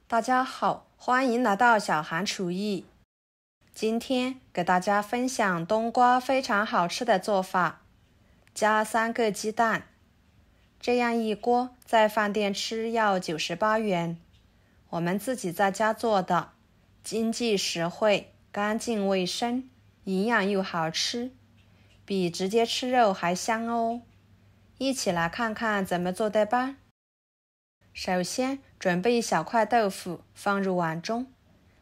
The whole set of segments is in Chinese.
大家好，欢迎来到小韩厨艺。今天给大家分享冬瓜非常好吃的做法，加3个鸡蛋。这样一锅在饭店吃要98元，我们自己在家做的，经济实惠、干净卫生，营养又好吃，比直接吃肉还香哦。一起来看看怎么做的吧。首先准备一小块豆腐放入碗中，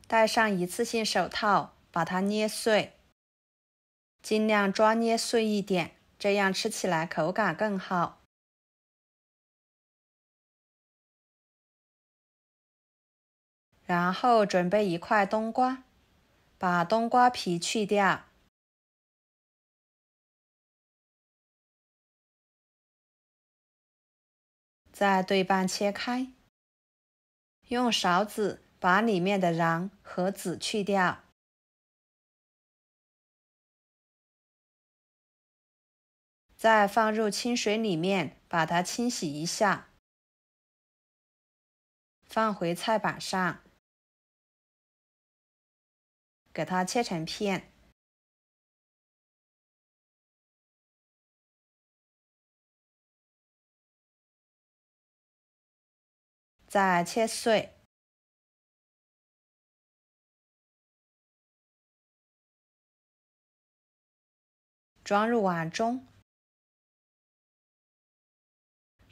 戴上一次性手套，把它捏碎，尽量抓捏碎一点，这样吃起来口感更好。然后准备一块冬瓜，把冬瓜皮去掉，再对半切开，用勺子把里面的瓤和籽去掉，再放入清水里面把它清洗一下，放回菜板上，给它切成片，再切碎，装入碗中，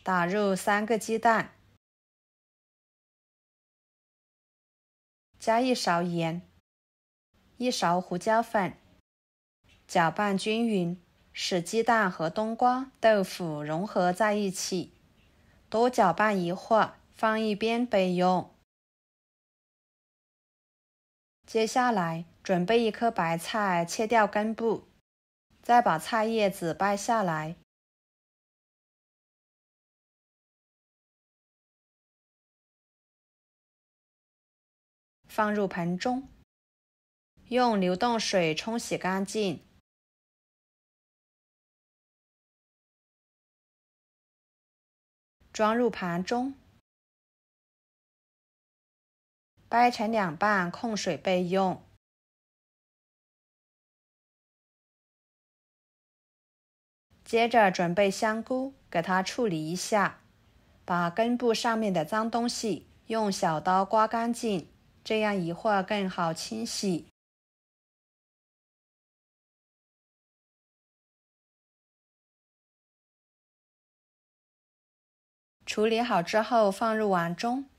打入3个鸡蛋，加1勺盐，1勺胡椒粉，搅拌均匀，使鸡蛋和冬瓜、豆腐融合在一起，多搅拌一会儿，放一边备用。接下来准备1颗白菜，切掉根部，再把菜叶子掰下来，放入盆中，用流动水冲洗干净，装入盘中，掰成2半，控水备用。接着准备香菇，给它处理一下，把根部上面的脏东西用小刀刮干净，这样一会儿更好清洗。处理好之后放入碗中，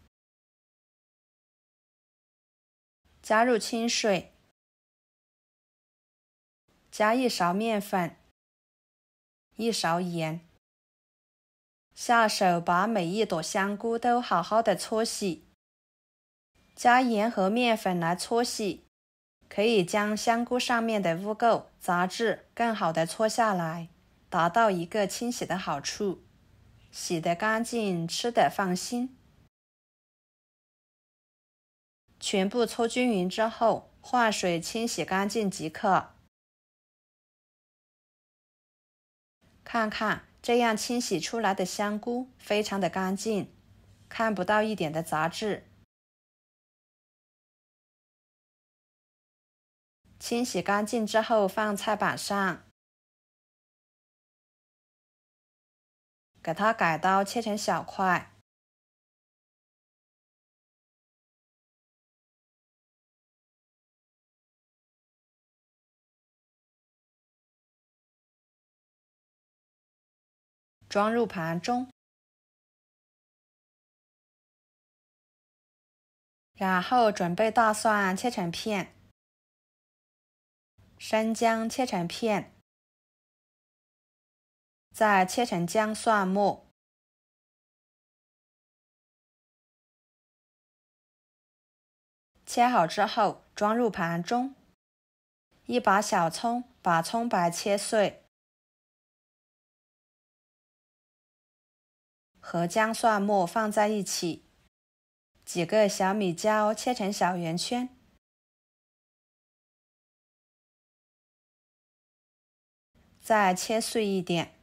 加入清水，加1勺面粉，1勺盐，下手把每一朵香菇都好好的搓洗，加盐和面粉来搓洗，可以将香菇上面的污垢、杂质更好的搓下来，达到一个清洗的好处，洗得干净，吃得放心。全部搓均匀之后，换水清洗干净即可。看看这样清洗出来的香菇非常的干净，看不到一点的杂质。清洗干净之后放菜板上，给它改刀切成小块，装入盘中，然后准备大蒜切成片，生姜切成片，再切成姜蒜末，切好之后装入盘中，一把小葱，把葱白切碎，和姜蒜末放在一起，几个小米椒切成小圆圈，再切碎一点，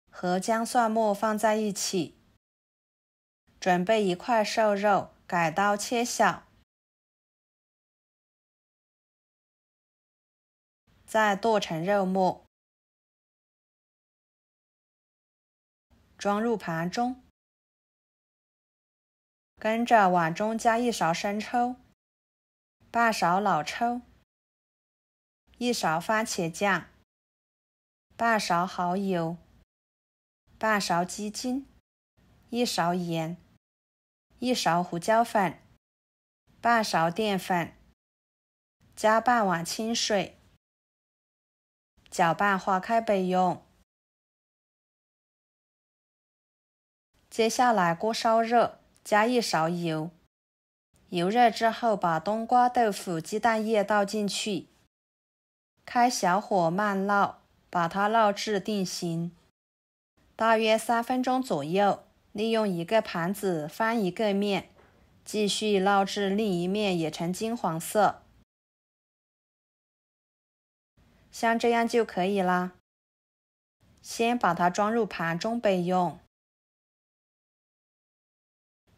和姜蒜末放在一起，准备一块瘦肉，改刀切小，再剁成肉末，装入盘中。跟着碗中加1勺生抽，半勺老抽，1勺番茄酱，半勺蚝油，半勺鸡精，1勺盐，1勺胡椒粉，半勺淀粉，加半碗清水，搅拌化开备用。接下来锅烧热，加1勺油，油热之后把冬瓜、豆腐、鸡蛋液倒进去，开小火慢烙，把它烙至定型，大约3分钟左右。利用一个盘子翻一个面，继续烙至另一面也呈金黄色，像这样就可以啦。先把它装入盘中备用。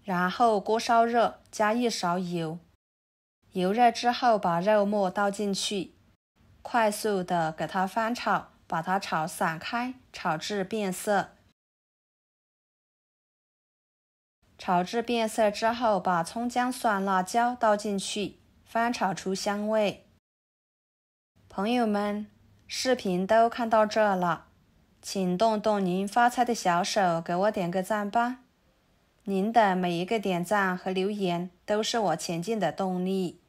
然后锅烧热，加1勺油，油热之后把肉末倒进去，快速的给它翻炒，把它炒散开，炒至变色。炒至变色之后，把葱姜蒜辣椒倒进去，翻炒出香味。朋友们，视频都看到这了，请动动您发财的小手，给我点个赞吧。您的每一个点赞和留言都是我前进的动力，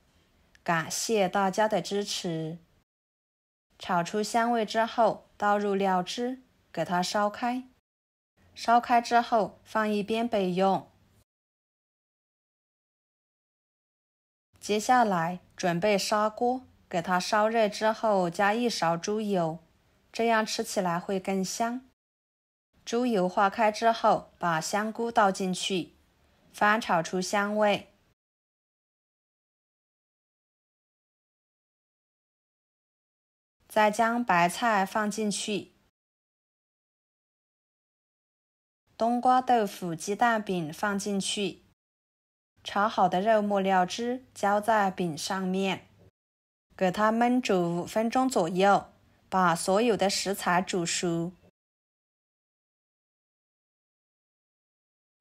感谢大家的支持。炒出香味之后，倒入料汁，给它烧开。烧开之后，放一边备用。接下来准备砂锅，给它烧热之后，加1勺猪油，这样吃起来会更香。猪油化开之后，把香菇倒进去，翻炒出香味。再将白菜放进去，冬瓜、豆腐、鸡蛋饼放进去，炒好的肉末料汁浇在饼上面，给它焖煮5分钟左右，把所有的食材煮熟。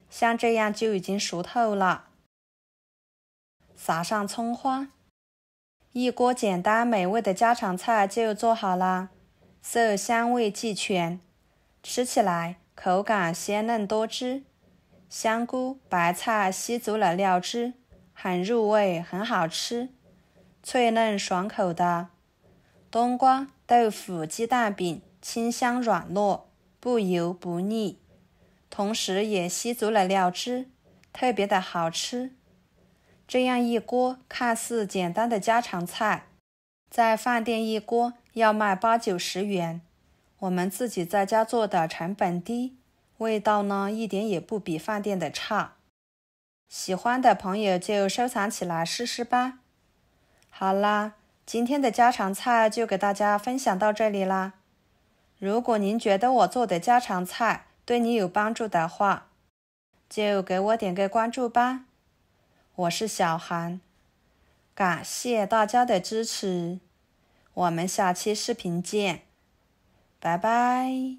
像这样就已经熟透了，撒上葱花，一锅简单美味的家常菜就做好了，色香味俱全，吃起来口感鲜嫩多汁，香菇、白菜吸足了料汁，很入味，很好吃，脆嫩爽口的。冬瓜、豆腐、鸡蛋饼清香软糯，不油不腻，同时也吸足了料汁，特别的好吃。这样一锅看似简单的家常菜，在饭店一锅要卖80-90元，我们自己在家做的成本低，味道呢一点也不比饭店的差。喜欢的朋友就收藏起来试试吧。好啦，今天的家常菜就给大家分享到这里啦。如果您觉得我做的家常菜对你有帮助的话，就给我点个关注吧。我是小韩，感谢大家的支持，我们下期视频见，拜拜。